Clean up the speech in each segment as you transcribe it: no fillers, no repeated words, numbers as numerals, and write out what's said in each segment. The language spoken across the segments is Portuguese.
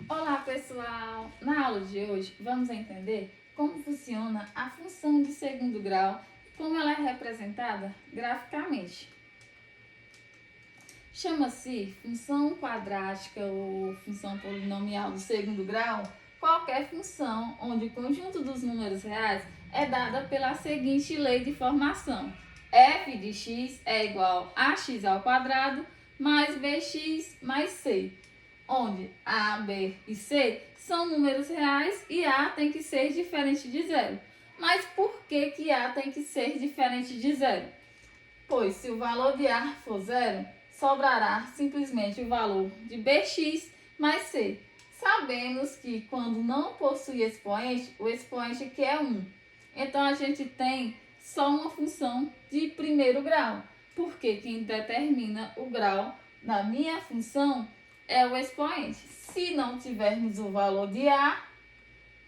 Olá, pessoal! Na aula de hoje, vamos entender como funciona a função de segundo grau e como ela é representada graficamente. Chama-se função quadrática ou função polinomial do segundo grau qualquer função onde o conjunto dos números reais é dada pela seguinte lei de formação: f de x é igual a x ao quadrado mais bx mais c, onde a, b e c são números reais e a tem que ser diferente de zero. Mas por que a tem que ser diferente de zero? Pois se o valor de a for zero, sobrará simplesmente o valor de bx mais c. Sabemos que quando não possui expoente, o expoente aqui é 1. Então a gente tem só uma função de primeiro grau, porque quem determina o grau da minha função é o expoente. Se não tivermos o valor de a,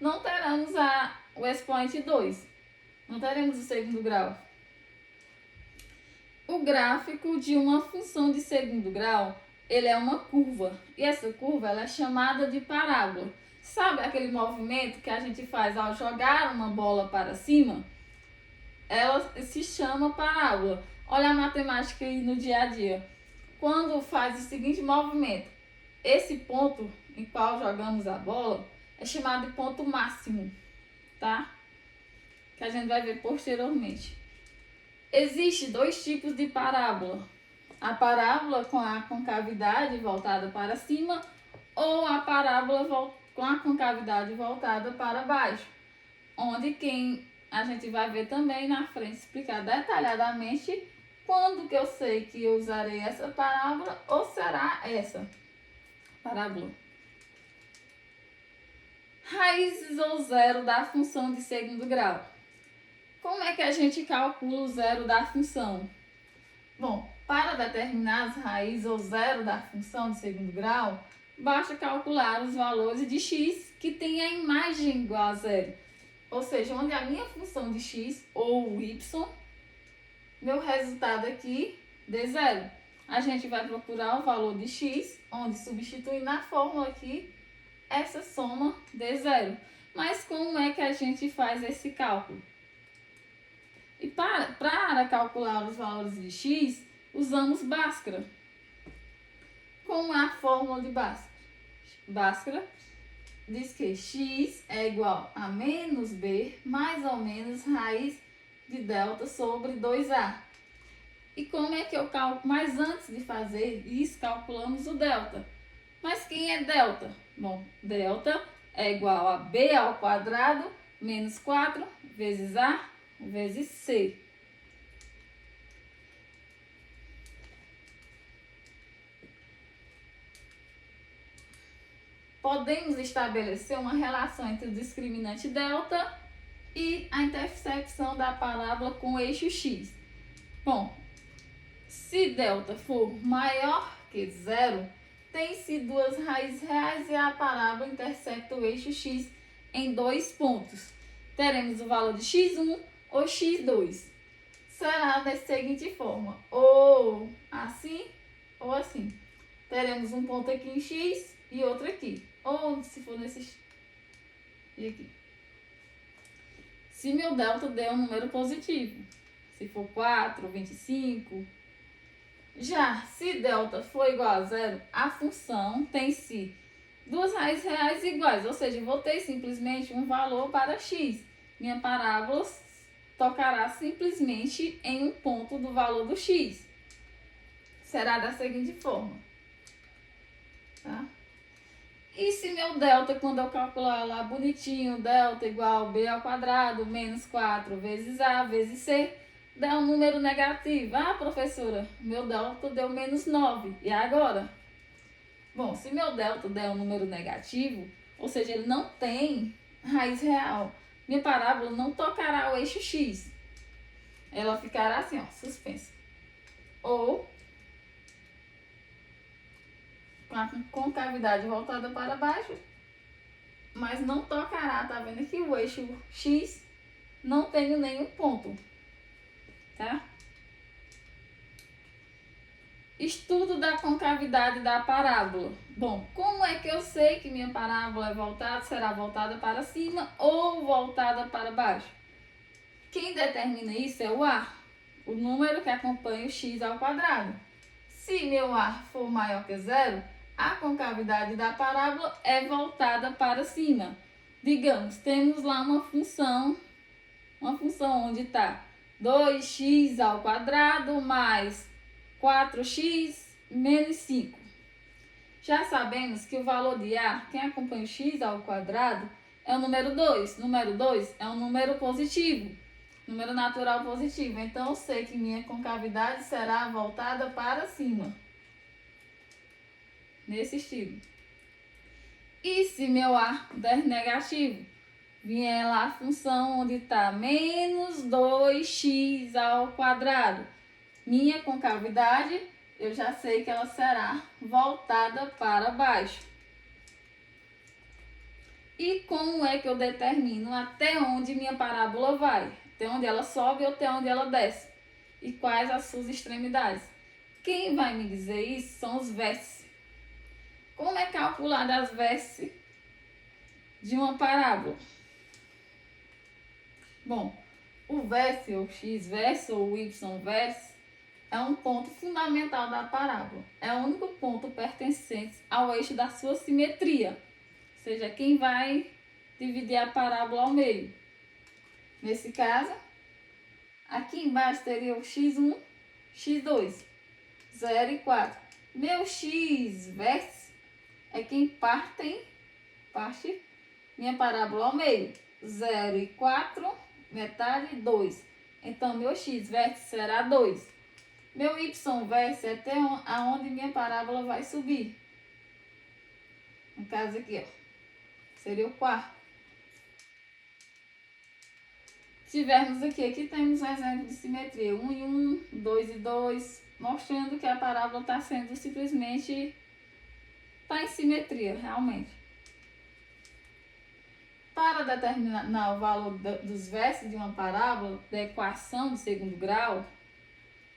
não teremos o expoente 2. Não teremos o segundo grau. O gráfico de uma função de segundo grau, ele é uma curva. E essa curva ela é chamada de parábola. Sabe aquele movimento que a gente faz ao jogar uma bola para cima? Ela se chama parábola. Olha a matemática aí no dia a dia. Quando faz o seguinte movimento, esse ponto em qual jogamos a bola é chamado de ponto máximo, tá? Que a gente vai ver posteriormente. Existem dois tipos de parábola: a parábola com a concavidade voltada para cima ou a parábola com a concavidade voltada para baixo, onde quem a gente vai ver também na frente explicar detalhadamente quando que eu sei que eu usarei essa parábola ou será essa parábola. Raízes ou zero da função de segundo grau. Como é que a gente calcula o zero da função? Bom, para determinar as raízes ou zero da função de segundo grau, basta calcular os valores de x que tem a imagem igual a zero. Ou seja, onde a minha função de x ou y, meu resultado aqui dê zero. A gente vai procurar o valor de x, onde substitui na fórmula aqui essa soma dê zero. Mas como é que a gente faz esse cálculo? E para calcular os valores de x, usamos Bhaskara. Como é a fórmula de Bhaskara? Bhaskara diz que x é igual a menos b mais ou menos raiz de delta sobre 2a. E como é que eu calculo? Mas antes de fazer isso, calculamos o delta. Mas quem é delta? Bom, delta é igual a b ao quadrado menos 4 vezes a vezes c. Podemos estabelecer uma relação entre o discriminante delta e a intersecção da parábola com o eixo x. Bom, se delta for maior que zero, tem-se duas raízes reais e a parábola intersecta o eixo x em dois pontos. Teremos o valor de x1 ou x2. Será da seguinte forma: ou assim ou assim. Teremos um ponto aqui em x e outro aqui. Ou se for nesse e aqui. Se meu delta der um número positivo, se for 4, 25. Já se delta for igual a zero, a função tem-se duas raízes reais iguais, ou seja, vou ter simplesmente um valor para x. Minha parábola tocará simplesmente em um ponto do valor do x. Será da seguinte forma. Tá? E se meu delta, quando eu calcular lá bonitinho, delta igual b ao quadrado menos 4 vezes a vezes c, der um número negativo? Ah, professora, meu delta deu menos 9. E agora? Bom, se meu delta der um número negativo, ou seja, ele não tem raiz real, minha parábola não tocará o eixo x. Ela ficará assim, ó, suspensa. Ou com a concavidade voltada para baixo, mas não tocará, tá vendo aqui o eixo x não tem nenhum ponto, tá? Estudo da concavidade da parábola. Bom, como é que eu sei que minha parábola é voltada, será voltada para cima ou voltada para baixo? Quem determina isso é o ar, o número que acompanha o x ao quadrado. Se meu ar for maior que zero, a concavidade da parábola é voltada para cima. Digamos, temos lá uma função onde está 2x ao quadrado mais 4x menos 5. Já sabemos que o valor de A, quem acompanha o x ao quadrado, é o número 2. Número 2 é um número positivo, número natural positivo. Então, eu sei que minha concavidade será voltada para cima, nesse estilo. E se meu A der negativo, vier lá a função onde está menos 2x ao quadrado, minha concavidade, eu já sei que ela será voltada para baixo. E como é que eu determino até onde minha parábola vai? Até onde ela sobe ou até onde ela desce? E quais as suas extremidades? Quem vai me dizer isso são os vértices. Como é calculado as vértices de uma parábola? Bom, o vértice, ou x-vértice, ou y-vértice, é um ponto fundamental da parábola. É o único ponto pertencente ao eixo da sua simetria. Ou seja, quem vai dividir a parábola ao meio. Nesse caso, aqui embaixo teria o x1, x2, 0 e 4. Meu x-vértice é quem parte minha parábola ao meio. 0 e 4, metade, 2. Então, meu x-vértice será 2. Meu y-vértice é até onde minha parábola vai subir. No caso aqui, ó, seria o quarto. Tivermos aqui temos um exemplo de simetria. 1 e 1, 2 e 2, mostrando que a parábola está sendo simplesmente, está em simetria, realmente. Para determinar o valor dos vértices de uma parábola, da equação de segundo grau,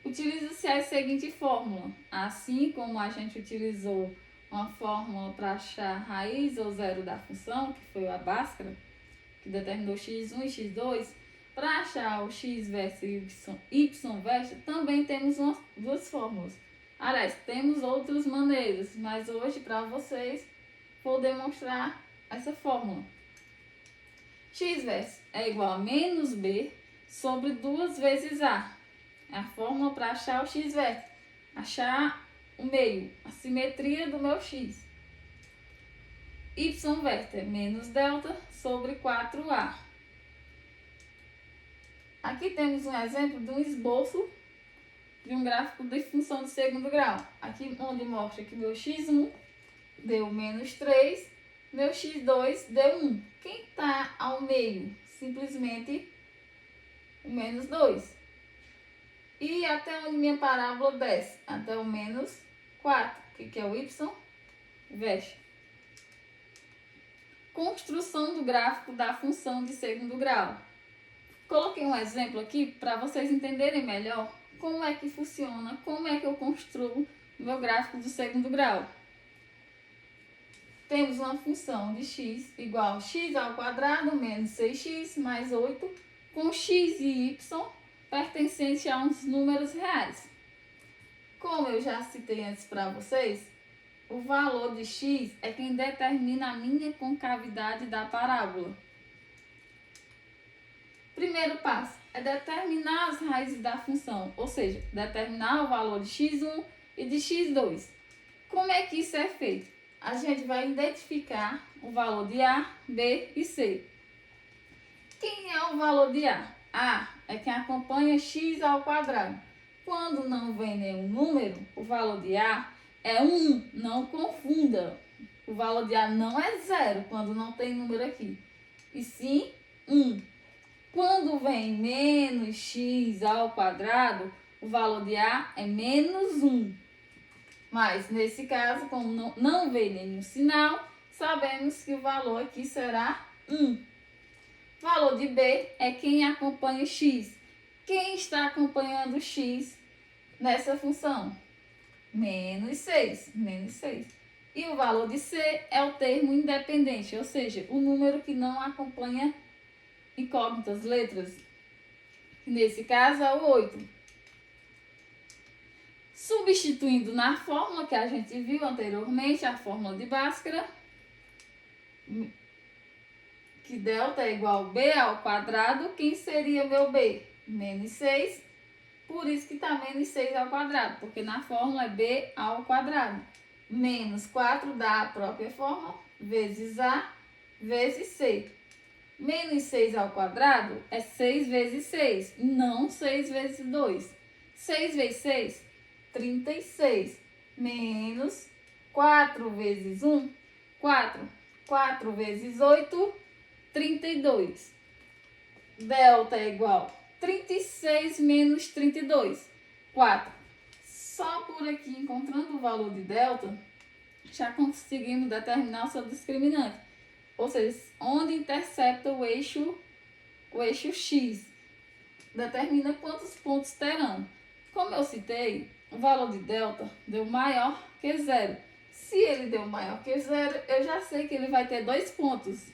utiliza-se a seguinte fórmula. Assim como a gente utilizou uma fórmula para achar a raiz ou zero da função, que foi a Bhaskara, que determinou x1 e x2, para achar o x-vértice e o y-vértice, também temos duas fórmulas. Aliás, temos outras maneiras, mas hoje, para vocês, vou demonstrar essa fórmula. X-vértice é igual a menos b sobre 2 vezes a. É a fórmula para achar o x-vértice, achar o meio, a simetria do meu x. Y-vértice é menos delta sobre 4a. Aqui temos um exemplo de um esboço de um gráfico de função de segundo grau. Aqui onde mostra que meu x1 deu menos 3, meu x2 deu 1. Quem está ao meio? Simplesmente o menos 2. E até onde minha parábola desce? Até o menos 4, que é o y-vértice. Construção do gráfico da função de segundo grau. Coloquei um exemplo aqui para vocês entenderem melhor como é que funciona, como é que eu construo o meu gráfico do segundo grau. Temos uma função de x igual a x ao quadrado menos 6x mais 8, com x e y pertencente a uns números reais. Como eu já citei antes para vocês, o valor de x é quem determina a minha concavidade da parábola. Primeiro passo é determinar as raízes da função, ou seja, determinar o valor de x1 e de x2. Como é que isso é feito? A gente vai identificar o valor de A, B e C. Quem é o valor de A? A é quem acompanha x ao quadrado. Quando não vem nenhum número, o valor de A é 1. Não confunda. O valor de A não é 0 quando não tem número aqui, e sim 1. Quando vem menos x ao quadrado, o valor de A é menos 1. Mas, nesse caso, como não veio nenhum sinal, sabemos que o valor aqui será 1. O valor de B é quem acompanha x. Quem está acompanhando x nessa função? menos 6, menos 6. E o valor de C é o termo independente, ou seja, o número que não acompanha incógnitas, letras. Nesse caso é o 8. Substituindo na fórmula que a gente viu anteriormente, a fórmula de Bhaskara, que delta é igual a B ao quadrado, quem seria meu B? Menos 6, por isso que está menos 6 ao quadrado, porque na fórmula é B ao quadrado. Menos 4 dá a própria fórmula, vezes A, vezes C. Menos 6 ao quadrado é 6 vezes 6, não 6 vezes 2. 6 vezes 6, 36. Menos 4 vezes 1, 4. 4 vezes 8, 32. Delta é igual a 36 menos 32, 4. Só por aqui, encontrando o valor de delta, já conseguimos determinar o seu discriminante. Ou seja, onde intercepta o eixo X. Determina quantos pontos terão. Como eu citei, o valor de delta deu maior que zero. Se ele deu maior que zero, eu já sei que ele vai ter 2 pontos.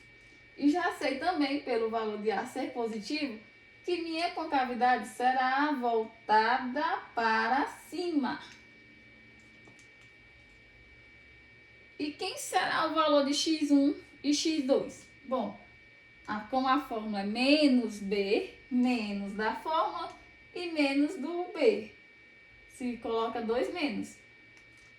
E já sei também, pelo valor de A ser positivo, que minha concavidade será voltada para cima. E quem será o valor de x1 e x2? Bom, como a fórmula é menos B, menos da fórmula e menos do B. Se coloca 2 menos.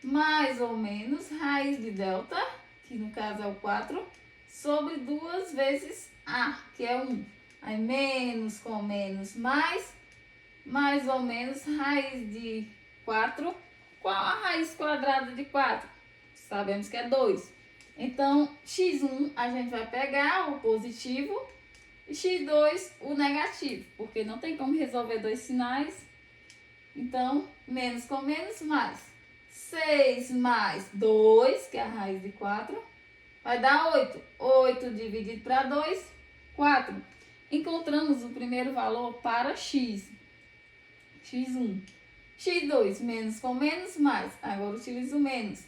Mais ou menos raiz de delta, que no caso é o 4, sobre 2 vezes A, que é 1. Aí menos com menos mais ou menos raiz de 4. Qual a raiz quadrada de 4? Sabemos que é 2. Então, x1 a gente vai pegar o positivo e x2 o negativo, porque não tem como resolver 2 sinais. Então, menos com menos, mais. 6 mais 2, que é a raiz de 4, vai dar 8. 8 dividido para 2, 4. Encontramos o primeiro valor para x. x1. x2, menos com menos, mais. Agora utilizo menos.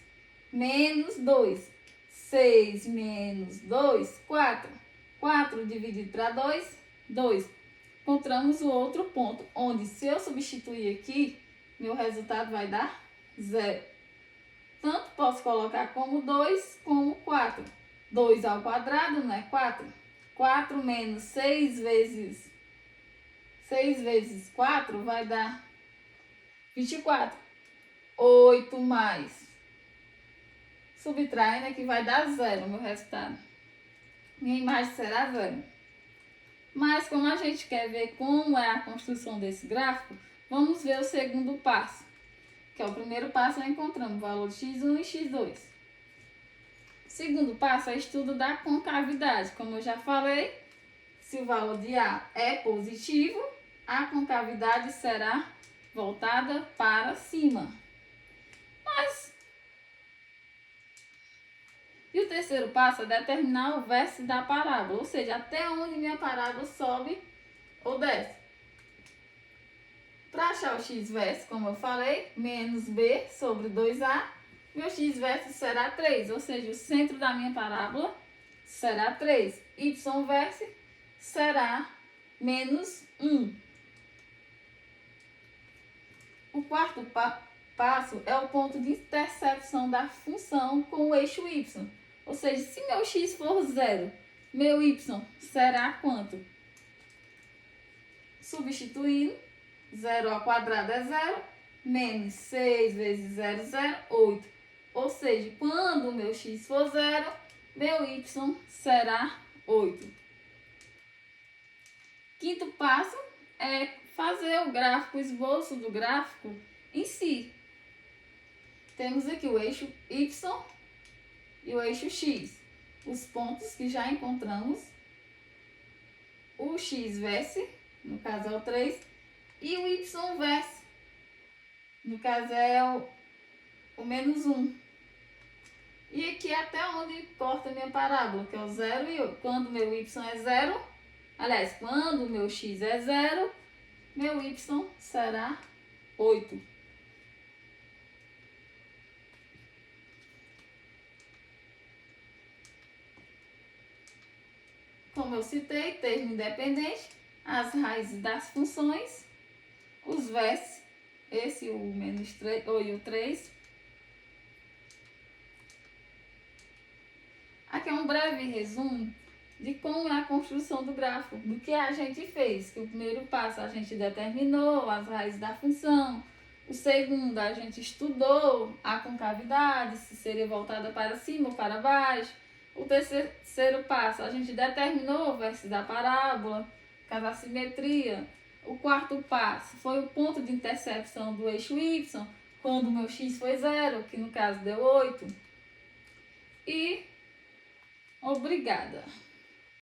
Menos 2. 6 menos 2, 4. 4 dividido para 2, 2. Encontramos o outro ponto, onde se eu substituir aqui, meu resultado vai dar 0. Tanto posso colocar como 2, como 4. 2 ao quadrado não é 4? 4 menos 6 vezes 4 vai dar 24. 8 mais. Subtrai, né, que vai dar 0 o meu resultado. Minha imagem será 0. Mas como a gente quer ver como é a construção desse gráfico, vamos ver o segundo passo. Que é o primeiro passo, nós encontramos o valor de x1 e x2. O segundo passo é o estudo da concavidade. Como eu já falei, se o valor de A é positivo, a concavidade será voltada para cima. E o terceiro passo é determinar o vértice da parábola, ou seja, até onde minha parábola sobe ou desce. Para achar o x-vértice, como eu falei, menos b sobre 2a, meu x-vértice será 3, ou seja, o centro da minha parábola será 3. Y-vértice será menos 1. O quarto passo é o ponto de interseção da função com o eixo y. Ou seja, se meu x for 0, meu y será quanto? Substituindo, 0 ao quadrado é 0, menos 6 vezes 0, 0, 8. Ou seja, quando o meu x for 0, meu y será 8. Quinto passo é fazer o gráfico, o esboço do gráfico em si. Temos aqui o eixo y e o eixo x. Os pontos que já encontramos. O x-vértice, no caso é o 3, e o y-vértice, no caso é o menos 1. E aqui até onde corta a minha parábola, que é o 0 e 8. Quando meu y é 0, aliás, quando meu x é 0, meu y será 8. como eu citei, termo independente, as raízes das funções, os vértices, esse o menos 3 e o 3. Aqui é um breve resumo de como é a construção do gráfico, do que a gente fez. Que o primeiro passo a gente determinou as raízes da função, o segundo a gente estudou a concavidade, se seria voltada para cima ou para baixo. O terceiro passo a gente determinou o vértice da parábola, caso a simetria. O quarto passo foi o ponto de intersecção do eixo y, quando o meu x foi 0, que no caso deu 8. E obrigada.